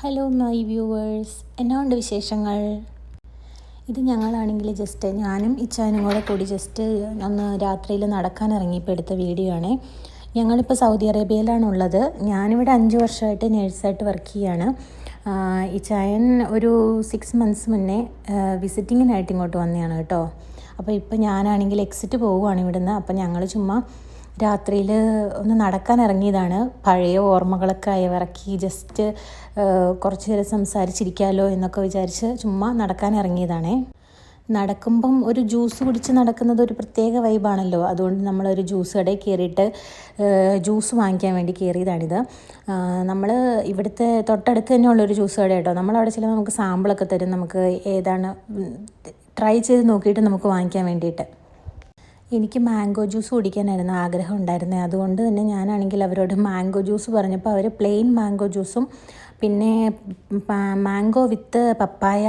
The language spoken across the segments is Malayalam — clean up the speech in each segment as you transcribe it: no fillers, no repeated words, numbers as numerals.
ഹലോ മൈ വ്യൂവേഴ്സ്, എന്നാണ്ട് വിശേഷങ്ങൾ? ഇത് ഞങ്ങളാണെങ്കിൽ ഞാനും ഇച്ചാനും കൂടി ഒന്ന് രാത്രിയിൽ നടക്കാൻ ഇറങ്ങിയപ്പോൾ എടുത്ത വീഡിയോ ആണ്. ഞങ്ങളിപ്പോൾ സൗദി അറേബ്യയിലാണുള്ളത്. ഞാനിവിടെ 5 വർഷമായിട്ട് നേഴ്സായിട്ട് വർക്ക് ചെയ്യുകയാണ്. ഇച്ചായൻ ഒരു 6 months മുന്നേ വിസിറ്റിങ്ങിനായിട്ട് ഇങ്ങോട്ട് വന്നതാണ് കേട്ടോ. അപ്പോൾ ഇപ്പോൾ ഞാനാണെങ്കിൽ എക്സിറ്റ് പോവുകയാണ് ഇവിടുന്ന്. അപ്പോൾ ഞങ്ങൾ ചുമ്മാ രാത്രിയിൽ ഒന്ന് നടക്കാൻ ഇറങ്ങിയതാണ്. പഴയ ഓർമ്മകളൊക്കെ അയവിറക്കി കുറച്ച് നേരം സംസാരിച്ചിരിക്കാമല്ലോ എന്നൊക്കെ വിചാരിച്ച് ചുമ്മാ നടക്കാൻ ഇറങ്ങിയതാണേ. നടക്കുമ്പം ഒരു ജ്യൂസ് കുടിച്ച് നടക്കുന്നത് ഒരു പ്രത്യേക വൈബാണല്ലോ. അതുകൊണ്ട് നമ്മളൊരു ജ്യൂസ് കടയിൽ കയറിയിട്ട് ജ്യൂസ് വാങ്ങിക്കാൻ വേണ്ടി കയറിയതാണിത്. നമ്മൾ ഇവിടുത്തെ തൊട്ടടുത്ത് തന്നെയുള്ളൊരു ജ്യൂസ് കട കേട്ടോ. നമ്മളവിടെ ചില നമുക്ക് സാമ്പിളൊക്കെ തരും, നമുക്ക് ഏതാണ് ട്രൈ ചെയ്ത് നോക്കിയിട്ട് നമുക്ക് വാങ്ങിക്കാൻ വേണ്ടിയിട്ട്. എനിക്ക് മാംഗോ ജ്യൂസ് കുടിക്കാനായിരുന്നു ആഗ്രഹം ഉണ്ടായിരുന്നത്. അതുകൊണ്ട് തന്നെ ഞാനാണെങ്കിൽ അവരോട് മാംഗോ ജ്യൂസ് പറഞ്ഞപ്പോൾ അവർ പ്ലെയിൻ മാംഗോ ജ്യൂസും പിന്നെ മാംഗോ വിത്ത് പപ്പായ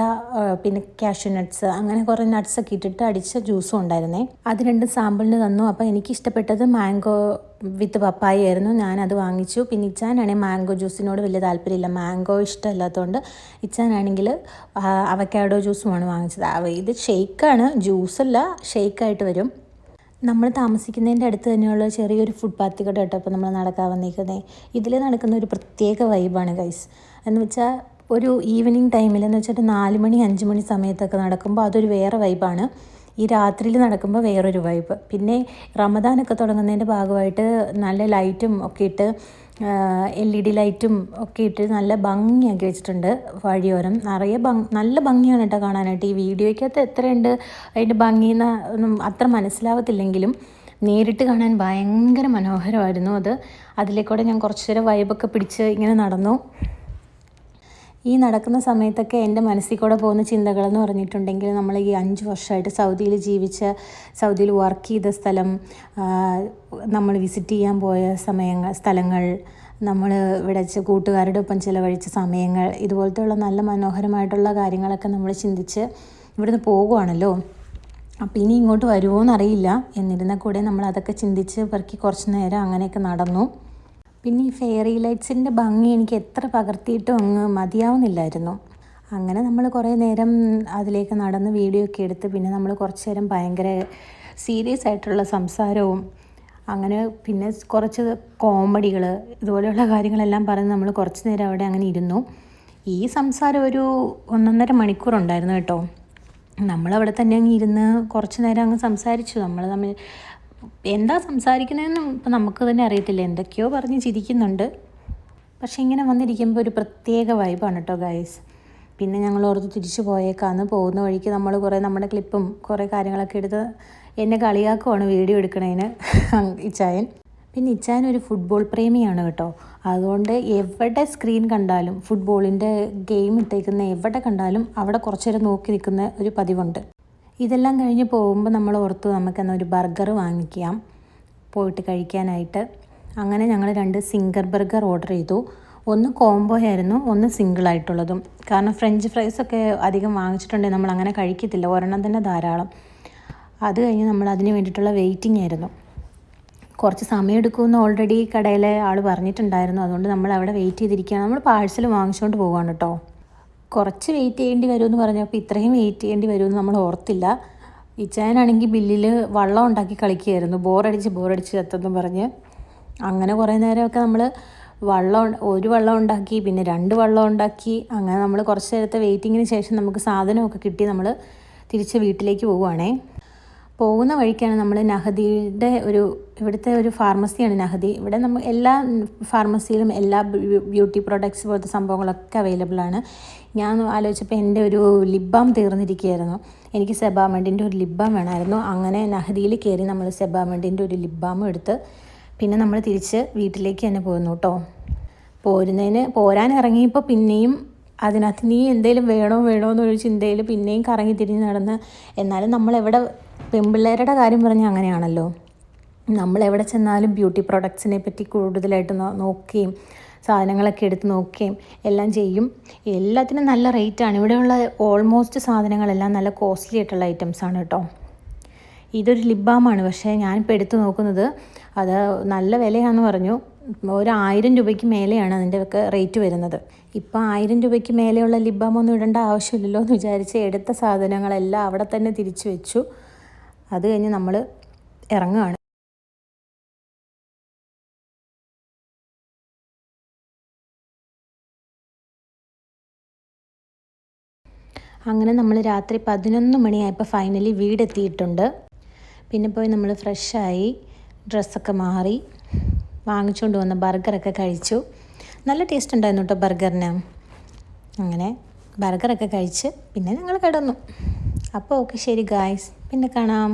പിന്നെ കാഷ്യൂ നട്ട്സ് അങ്ങനെ കുറേ നട്ട്സൊക്കെ ഇട്ടിട്ട് അടിച്ച ജ്യൂസും ഉണ്ടായിരുന്നേ. അത് രണ്ടും സാമ്പിളിന് തന്നു. അപ്പോൾ എനിക്കിഷ്ടപ്പെട്ടത് മാംഗോ വിത്ത് പപ്പായ ആയിരുന്നു. ഞാനത് വാങ്ങിച്ചു. പിന്നെ ഇച്ചാനാണെങ്കിൽ മാംഗോ ജ്യൂസിനോട് വലിയ താല്പര്യമില്ല, മാംഗോ ഇഷ്ടമല്ലാത്തതുകൊണ്ട് ഇച്ചാനാണെങ്കിൽ അവക്കാഡോ ജ്യൂസുമാണ് വാങ്ങിച്ചത്. ഇത് ഷെയ്ക്കാണ്, ജ്യൂസല്ല, ഷെയ്ക്കായിട്ട് വരും. നമ്മൾ താമസിക്കുന്നതിൻ്റെ അടുത്ത് തന്നെയുള്ള ചെറിയൊരു ഫുട്പാത്ത് കട കേട്ടോ ഇപ്പോൾ നമ്മൾ നടക്കാൻ വന്നിരിക്കുന്നത്. ഇതിൽ നടക്കുന്ന ഒരു പ്രത്യേക വൈബാണ് ഗൈസ്. എന്ന് വെച്ചാൽ ഒരു ഈവനിങ് ടൈമിൽ എന്ന് വെച്ചിട്ട് 4 മണി 5 മണി സമയത്തൊക്കെ നടക്കുമ്പോൾ അതൊരു വേറെ വൈബാണ്. ഈ രാത്രിയിൽ നടക്കുമ്പോൾ വേറൊരു വൈബ്. റമദാനൊക്കെ തുടങ്ങുന്നതിൻ്റെ ഭാഗമായിട്ട് നല്ല ലൈറ്റും ഒക്കെ ഇട്ട് LED ലൈറ്റും ഒക്കെ ഇട്ട് നല്ല ഭംഗിയാക്കി വെച്ചിട്ടുണ്ട്. വഴിയോരം നിറയെ നല്ല ഭംഗിയാണ് കേട്ടോ കാണാനായിട്ട്. ഈ വീഡിയോയ്ക്കകത്ത് എത്രയുണ്ട് അതിൻ്റെ ഭംഗിയെന്ന് ഒന്നും അത്ര മനസ്സിലാവത്തില്ലെങ്കിലും നേരിട്ട് കാണാൻ ഭയങ്കര മനോഹരമായിരുന്നു അത്. അതിലേക്കൂടെ ഞാൻ കുറച്ച് നേരം വൈബൊക്കെ പിടിച്ച് ഇങ്ങനെ നടന്നു. ഈ നടക്കുന്ന സമയത്തൊക്കെ എൻ്റെ മനസ്സിൽ കൂടെ പോകുന്ന ചിന്തകളെന്ന് പറഞ്ഞിട്ടുണ്ടെങ്കിൽ നമ്മൾ ഈ 5 വർഷമായിട്ട് സൗദിയിൽ വർക്ക് ചെയ്ത സ്ഥലം, നമ്മൾ വിസിറ്റ് ചെയ്യാൻ പോയ സ്ഥലങ്ങൾ, നമ്മൾ ഇവിടെ കൂട്ടുകാരുടെ ഒപ്പം ചിലവഴിച്ച സമയങ്ങൾ, ഇതുപോലത്തെ ഉള്ള നല്ല മനോഹരമായിട്ടുള്ള കാര്യങ്ങളൊക്കെ നമ്മൾ ചിന്തിച്ച് ഇവിടുന്ന് പോകുവാണല്ലോ. അപ്പോൾ ഇനി ഇങ്ങോട്ട് വരുമോ എന്നറിയില്ല. എന്നിരുന്നാൽ കൂടെ നമ്മൾ അതൊക്കെ ചിന്തിച്ച് പെറുക്കി കുറച്ച് നേരം അങ്ങനെയൊക്കെ നടന്നു. പിന്നെ ഈ ഫെയറി ലൈറ്റ്സിൻ്റെ ഭംഗി എനിക്ക് എത്ര പകർത്തിയിട്ടും അങ്ങ് മതിയാവുന്നില്ലായിരുന്നു. അങ്ങനെ നമ്മൾ കുറേ നേരം അതിലേക്ക് നടന്ന് വീഡിയോ ഒക്കെ എടുത്ത് പിന്നെ നമ്മൾ കുറച്ച് നേരം ഭയങ്കര സീരിയസ് ആയിട്ടുള്ള സംസാരവും അങ്ങനെ പിന്നെ കുറച്ച് കോമഡികൾ ഇതുപോലെയുള്ള കാര്യങ്ങളെല്ലാം പറഞ്ഞ് നമ്മൾ കുറച്ച് നേരം അവിടെ അങ്ങനെ ഇരുന്നു. ഈ സംസാരം ഒരു 1.5 മണിക്കൂർ ഉണ്ടായിരുന്നു കേട്ടോ. നമ്മളവിടെ തന്നെ അങ്ങ് ഇരുന്ന് കുറച്ച് നേരം അങ്ങ് സംസാരിച്ചു. നമ്മൾ തമ്മിൽ എന്താ സംസാരിക്കുന്നതെന്നും ഇപ്പം നമുക്ക് തന്നെ അറിയത്തില്ല, എന്തൊക്കെയോ പറഞ്ഞ് ചിരിക്കുന്നുണ്ട്. പക്ഷേ ഇങ്ങനെ വന്നിരിക്കുമ്പോൾ ഒരു പ്രത്യേക വൈബാണ് കേട്ടോ ഗൈസ്. പിന്നെ ഞങ്ങൾ ഓർത്ത് തിരിച്ചു പോയേക്കാന്ന്. പോകുന്ന വഴിക്ക് നമ്മൾ കുറേ നമ്മുടെ ക്ലിപ്പും കുറേ കാര്യങ്ങളൊക്കെ എടുത്ത് എന്നെ കളിയാക്കുവാണ് വീഡിയോ എടുക്കണതിന് ഇച്ചായൻ. പിന്നെ ഇച്ചായൻ ഒരു ഫുട്ബോൾ പ്രേമിയാണ് കേട്ടോ. അതുകൊണ്ട് എവിടെ സ്ക്രീൻ കണ്ടാലും ഫുട്ബോളിൻ്റെ ഗെയിം ഇട്ടേക്കുന്ന എവിടെ കണ്ടാലും അവിടെ കുറച്ച് നേരം നോക്കി നിൽക്കുന്ന ഒരു പതിവുണ്ട്. ഇതെല്ലാം കഴിഞ്ഞ് പോകുമ്പോൾ നമ്മൾ ഓർത്തു നമുക്കെന്നാൽ ഒരു ബർഗർ വാങ്ങിക്കാം പോയിട്ട് കഴിക്കാനായിട്ട്. അങ്ങനെ ഞങ്ങൾ 2 സിംഗർ ബർഗർ ഓർഡർ ചെയ്തു. ഒന്ന് കോംബോ ആയിരുന്നു, ഒന്ന് സിംഗിളായിട്ടുള്ളതും. കാരണം ഫ്രഞ്ച് ഫ്രൈസൊക്കെ അധികം വാങ്ങിച്ചിട്ടുണ്ടെങ്കിൽ നമ്മൾ അങ്ങനെ കഴിക്കത്തില്ല, ഒരെണ്ണം തന്നെ ധാരാളം. അത് കഴിഞ്ഞ് നമ്മൾ അതിന് വേണ്ടിയിട്ടുള്ള വെയിറ്റിംഗ് ആയിരുന്നു. കുറച്ച് സമയം എടുക്കുമെന്ന് ഓൾറെഡി കടയിലെ ആൾ പറഞ്ഞിട്ടുണ്ടായിരുന്നു. അതുകൊണ്ട് നമ്മൾ അവിടെ വെയിറ്റ് ചെയ്തിരിക്കുകയാണ്. നമ്മൾ പാഴ്സൽ വാങ്ങിച്ചുകൊണ്ട് പോവുകയാണ് കേട്ടോ. കുറച്ച് വെയിറ്റ് ചെയ്യേണ്ടി വരുമെന്ന് പറഞ്ഞപ്പോൾ ഇത്രയും വെയിറ്റ് ചെയ്യേണ്ടി വരുമെന്ന് നമ്മൾ ഓർത്തില്ല. ഇച്ചായനാണെങ്കിൽ ബില്ലിൽ വള്ളം ഉണ്ടാക്കി കളിക്കുകയായിരുന്നു, ബോറടിച്ച് എത്തെന്ന് പറഞ്ഞ്. അങ്ങനെ കുറേ നേരമൊക്കെ നമ്മൾ ഒരു വള്ളം ഉണ്ടാക്കി, പിന്നെ 2 വള്ളം ഉണ്ടാക്കി. അങ്ങനെ നമ്മൾ കുറച്ച് നേരത്തെ വെയിറ്റിങ്ങിന് ശേഷം നമുക്ക് സാധനമൊക്കെ കിട്ടി നമ്മൾ തിരിച്ച് വീട്ടിലേക്ക് പോവുകയാണേ. പോകുന്ന വഴിക്കാണ് നമ്മൾ നഹദിയുടെ ഇവിടുത്തെ ഒരു ഫാർമസിയാണ് നഹദി. ഇവിടെ നമ്മൾ എല്ലാ ഫാർമസിയിലും എല്ലാ ബ്യൂട്ടി പ്രോഡക്ട്സ് പോലത്തെ സംഭവങ്ങളൊക്കെ അവൈലബിളാണ്. ഞാൻ ആലോചിച്ചപ്പോൾ എൻ്റെ ഒരു ലിപ് ബാം തീർന്നിരിക്കുകയായിരുന്നു. എനിക്ക് സെബാമെഡിൻ്റെ ഒരു ലിപ് ബാം വേണമായിരുന്നു. അങ്ങനെ നഹദിയിൽ കയറി നമ്മൾ സെബാമെഡിൻ്റെ ഒരു ലിപ് ബാമും എടുത്ത് പിന്നെ നമ്മൾ തിരിച്ച് വീട്ടിലേക്ക് തന്നെ പോന്നു കേട്ടോ. പോരാൻ ഇറങ്ങിയപ്പോൾ പിന്നെയും അതിനകത്ത് നീ എന്തെങ്കിലും വേണോ എന്നൊരു ചിന്തയിൽ പിന്നെയും കറങ്ങി തിരിഞ്ഞ് നടന്ന്. എന്നാലും നമ്മളെവിടെ പെൺപിള്ളേരുടെ കാര്യം പറഞ്ഞാൽ അങ്ങനെയാണല്ലോ, നമ്മളെവിടെ ചെന്നാലും ബ്യൂട്ടി പ്രോഡക്ട്സിനെ പറ്റി കൂടുതലായിട്ട് നോക്കുകയും സാധനങ്ങളൊക്കെ എടുത്ത് നോക്കുകയും എല്ലാം ചെയ്യും. എല്ലാത്തിനും നല്ല റേറ്റാണ്. ഇവിടെയുള്ള ഓൾമോസ്റ്റ് സാധനങ്ങളെല്ലാം നല്ല കോസ്റ്റ്ലി ആയിട്ടുള്ള ഐറ്റംസാണ് കേട്ടോ. ഇതൊരു ലിപ് ബാമാണ്, പക്ഷേ ഞാനിപ്പോൾ എടുത്ത് നോക്കുന്നത് അത് നല്ല വിലയാണെന്ന് പറഞ്ഞു. ഒരു 1000 രൂപയ്ക്ക് മേലെയാണ് അതിൻ്റെയൊക്കെ റേറ്റ് വരുന്നത്. ഇപ്പോൾ 1000 രൂപയ്ക്ക് മേലെയുള്ള ലിപ് ബാം ഒന്നും ഇടേണ്ട ആവശ്യമില്ലല്ലോ എന്ന് വിചാരിച്ച് എടുത്ത സാധനങ്ങളെല്ലാം അവിടെ തന്നെ തിരിച്ചു വെച്ചു. അത് കഴിഞ്ഞ് നമ്മൾ ഇറങ്ങുകയാണ്. അങ്ങനെ നമ്മൾ രാത്രി 11 മണിയായപ്പോൾ ഫൈനലി വീടെത്തിയിട്ടുണ്ട്. പിന്നെ പോയി നമ്മൾ ഫ്രഷായി ഡ്രസ്സൊക്കെ മാറി വാങ്ങിച്ചുകൊണ്ട് വന്ന ബർഗറൊക്കെ കഴിച്ചു. നല്ല ടേസ്റ്റ് ഉണ്ടായിരുന്നു കേട്ടോ ബർഗറിന്. അങ്ങനെ ബർഗറൊക്കെ കഴിച്ച് പിന്നെ ഞങ്ങൾ കിടന്നു. അപ്പോൾ ഓക്കെ, ശരി ഗായ്സ്, പിന്നെ കാണാം.